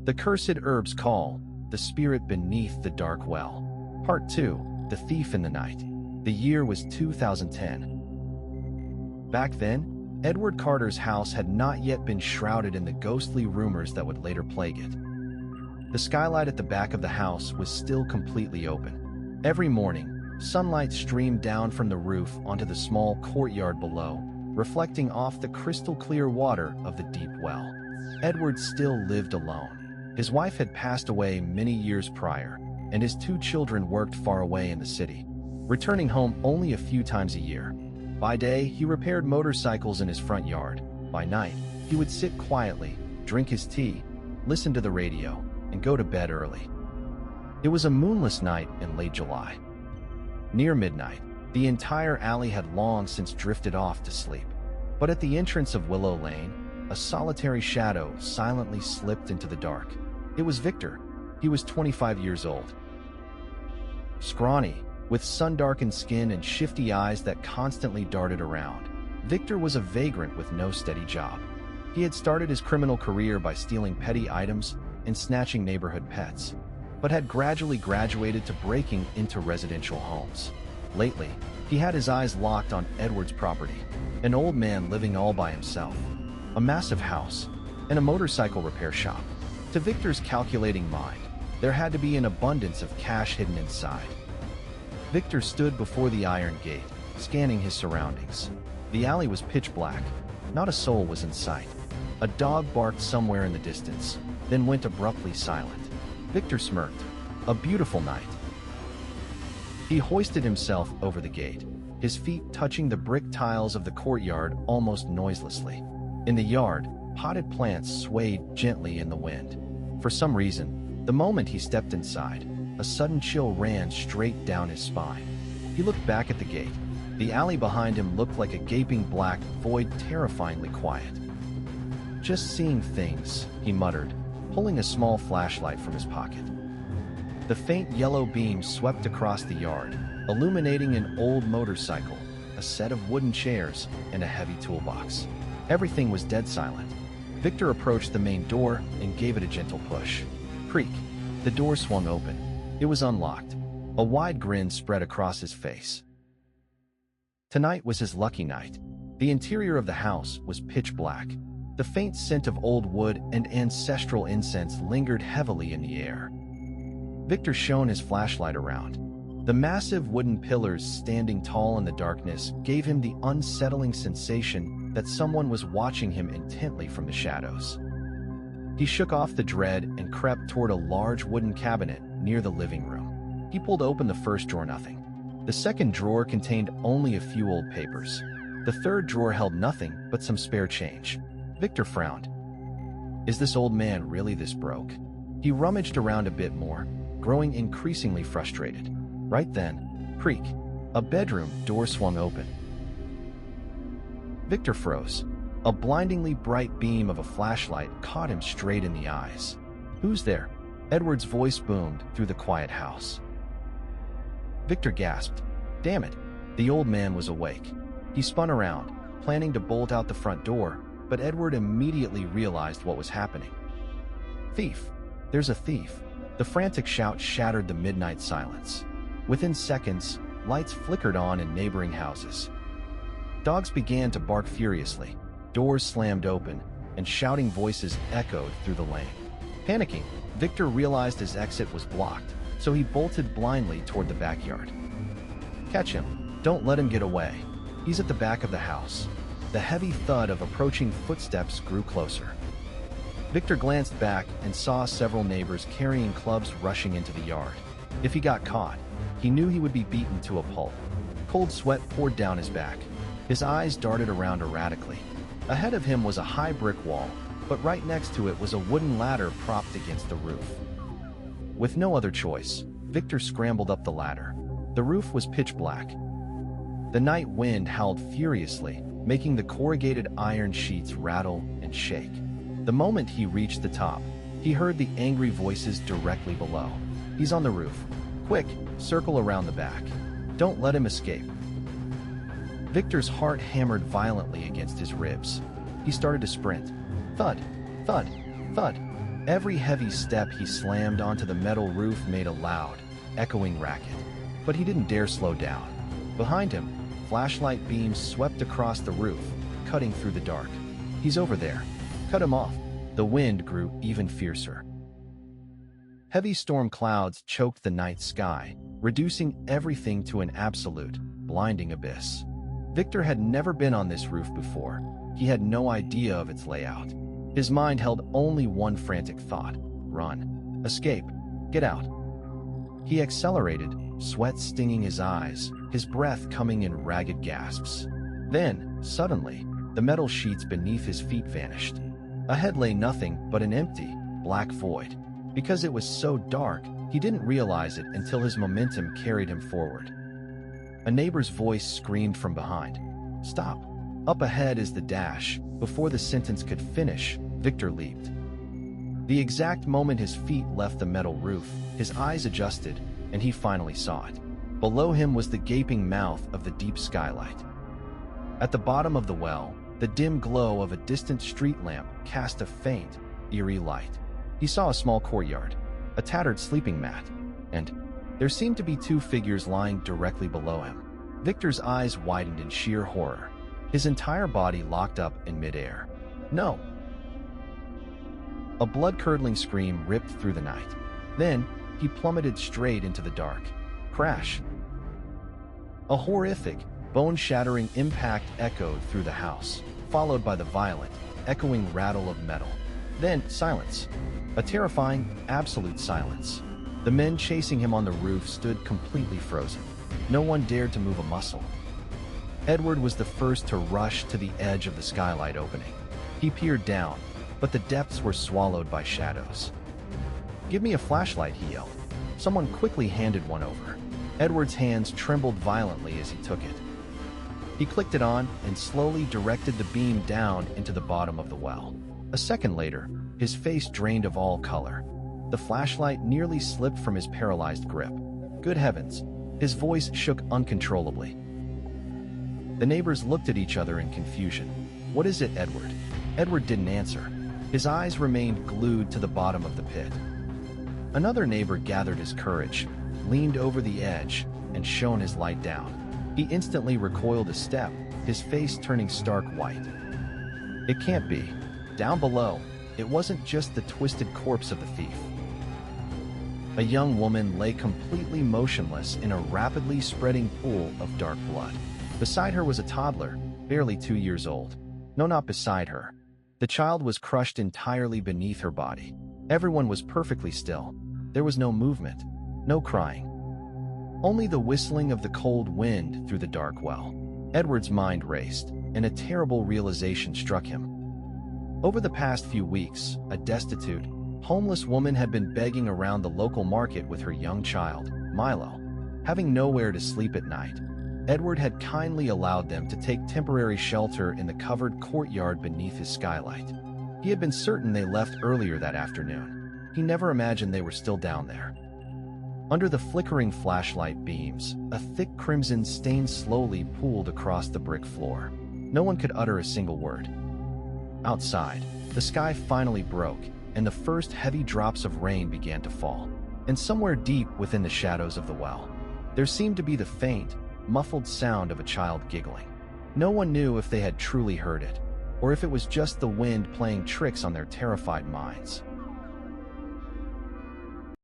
The Cursed Herbs Call, The Spirit Beneath the Dark Well. Part 2, The Thief in the Night. The year was 2010. Back then, Edward Carter's house had not yet been shrouded in the ghostly rumors that would later plague it. The skylight at the back of the house was still completely open. Every morning, sunlight streamed down from the roof onto the small courtyard below, reflecting off the crystal-clear water of the deep well. Edward still lived alone. His wife had passed away many years prior, and his 2 children worked far away in the city, returning home only a few times a year. By day, he repaired motorcycles in his front yard. By night, he would sit quietly, drink his tea, listen to the radio, and go to bed early. It was a moonless night in late July. Near midnight, the entire alley had long since drifted off to sleep. But at the entrance of Willow Lane, a solitary shadow silently slipped into the dark. It was Victor. He was 25 years old. Scrawny, with sun-darkened skin and shifty eyes that constantly darted around, Victor was a vagrant with no steady job. He had started his criminal career by stealing petty items and snatching neighborhood pets, but had gradually graduated to breaking into residential homes. Lately, he had his eyes locked on Edward's property, an old man living all by himself, a massive house, and a motorcycle repair shop. To Victor's calculating mind, there had to be an abundance of cash hidden inside. Victor stood before the iron gate, scanning his surroundings. The alley was pitch black. Not a soul was in sight. A dog barked somewhere in the distance, then went abruptly silent. Victor smirked. A beautiful night. He hoisted himself over the gate, his feet touching the brick tiles of the courtyard almost noiselessly. In the yard, potted plants swayed gently in the wind. For some reason, the moment he stepped inside, a sudden chill ran straight down his spine. He looked back at the gate. The alley behind him looked like a gaping black void, terrifyingly quiet. "Just seeing things," he muttered, pulling a small flashlight from his pocket. The faint yellow beam swept across the yard, illuminating an old motorcycle, a set of wooden chairs, and a heavy toolbox. Everything was dead silent. Victor approached the main door and gave it a gentle push. Creak. The door swung open. It was unlocked. A wide grin spread across his face. Tonight was his lucky night. The interior of the house was pitch black. The faint scent of old wood and ancestral incense lingered heavily in the air. Victor shone his flashlight around. The massive wooden pillars standing tall in the darkness gave him the unsettling sensation that someone was watching him intently from the shadows. He shook off the dread and crept toward a large wooden cabinet near the living room. He pulled open the first drawer. Nothing. The second drawer contained only a few old papers. The third drawer held nothing but some spare change. Victor frowned. Is this old man really this broke? He rummaged around a bit more, growing increasingly frustrated. Right then, creak, a bedroom door swung open. Victor froze. A blindingly bright beam of a flashlight caught him straight in the eyes. "Who's there?" Edward's voice boomed through the quiet house. Victor gasped. Damn it, the old man was awake. He spun around, planning to bolt out the front door, but Edward immediately realized what was happening. Thief! There's a thief! The frantic shout shattered the midnight silence. Within seconds, lights flickered on in neighboring houses. Dogs began to bark furiously, doors slammed open, and shouting voices echoed through the lane. Panicking, Victor realized his exit was blocked, so he bolted blindly toward the backyard. Catch him. Don't let him get away. He's at the back of the house. The heavy thud of approaching footsteps grew closer. Victor glanced back and saw several neighbors carrying clubs rushing into the yard. If he got caught, he knew he would be beaten to a pulp. Cold sweat poured down his back. His eyes darted around erratically. Ahead of him was a high brick wall, but right next to it was a wooden ladder propped against the roof. With no other choice, Victor scrambled up the ladder. The roof was pitch black. The night wind howled furiously, making the corrugated iron sheets rattle and shake. The moment he reached the top, he heard the angry voices directly below. He's on the roof. Quick, circle around the back. Don't let him escape. Victor's heart hammered violently against his ribs. He started to sprint. Thud, thud, thud. Every heavy step he slammed onto the metal roof made a loud, echoing racket. But he didn't dare slow down. Behind him, flashlight beams swept across the roof, cutting through the dark. He's over there. Cut him off. The wind grew even fiercer. Heavy storm clouds choked the night sky, reducing everything to an absolute, blinding abyss. Victor had never been on this roof before. He had no idea of its layout. His mind held only one frantic thought: run. Escape. Get out. He accelerated, sweat stinging his eyes, his breath coming in ragged gasps. Then, suddenly, the metal sheets beneath his feet vanished. Ahead lay nothing but an empty, black void. Because it was so dark, he didn't realize it until his momentum carried him forward. A neighbor's voice screamed from behind. "Stop! Up ahead is the dash." Before the sentence could finish, Victor leaped. The exact moment his feet left the metal roof, his eyes adjusted, and he finally saw it. Below him was the gaping mouth of the deep skylight. At the bottom of the well, the dim glow of a distant street lamp cast a faint, eerie light. He saw a small courtyard, a tattered sleeping mat, and there seemed to be two figures lying directly below him. Victor's eyes widened in sheer horror. His entire body locked up in midair. "No!" A blood-curdling scream ripped through the night. Then, he plummeted straight into the dark. Crash! A horrific, bone-shattering impact echoed through the house, followed by the violent, echoing rattle of metal. Then, silence. A terrifying, absolute silence. The men chasing him on the roof stood completely frozen. No one dared to move a muscle. Edward was the first to rush to the edge of the skylight opening. He peered down, but the depths were swallowed by shadows. "Give me a flashlight," he yelled. Someone quickly handed one over. Edward's hands trembled violently as he took it. He clicked it on and slowly directed the beam down into the bottom of the well. A second later, his face drained of all color. The flashlight nearly slipped from his paralyzed grip. Good heavens! His voice shook uncontrollably. The neighbors looked at each other in confusion. "What is it, Edward?" Edward didn't answer. His eyes remained glued to the bottom of the pit. Another neighbor gathered his courage, leaned over the edge, and shone his light down. He instantly recoiled a step, his face turning stark white. It can't be. Down below, it wasn't just the twisted corpse of the thief. A young woman lay completely motionless in a rapidly spreading pool of dark blood. Beside her was a toddler, barely 2 years old. No, not beside her. The child was crushed entirely beneath her body. Everyone was perfectly still. There was no movement, no crying. Only the whistling of the cold wind through the dark well. Edward's mind raced, and a terrible realization struck him. Over the past few weeks, a destitute, homeless woman had been begging around the local market with her young child, Milo. Having nowhere to sleep at night, Edward had kindly allowed them to take temporary shelter in the covered courtyard beneath his skylight. He had been certain they left earlier that afternoon. He never imagined they were still down there. Under the flickering flashlight beams, a thick crimson stain slowly pooled across the brick floor. No one could utter a single word. Outside, the sky finally broke, and the first heavy drops of rain began to fall. And somewhere deep within the shadows of the well, there seemed to be the faint, muffled sound of a child giggling. No one knew if they had truly heard it, or if it was just the wind playing tricks on their terrified minds.